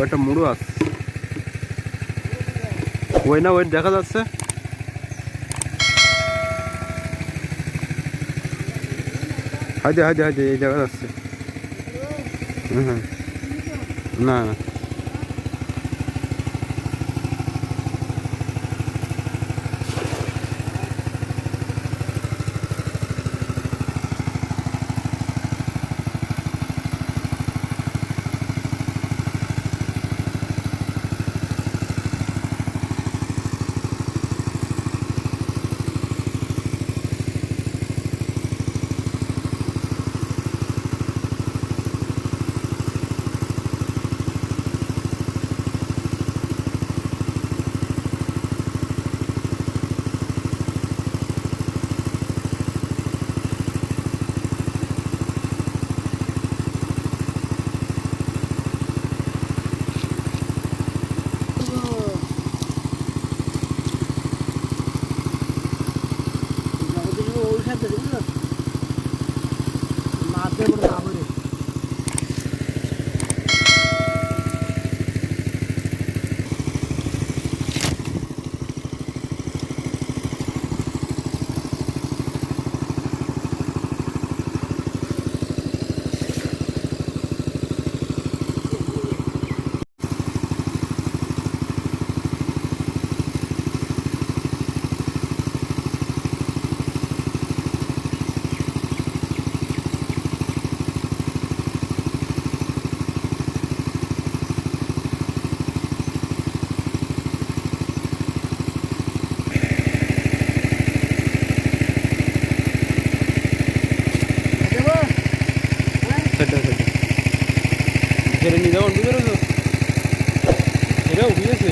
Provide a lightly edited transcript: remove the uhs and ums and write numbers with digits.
একটা মুড়ো আছে, ওই না ওই দেখা যাচ্ছে। হাইদে হাইদে হাইদে এই দেখা যাচ্ছে। হ্যাঁ না না সেটা সেটা ছেড়ে নিয়ে যাবো, বুঝতে পেরেছো? সেটাও বুঝেছে।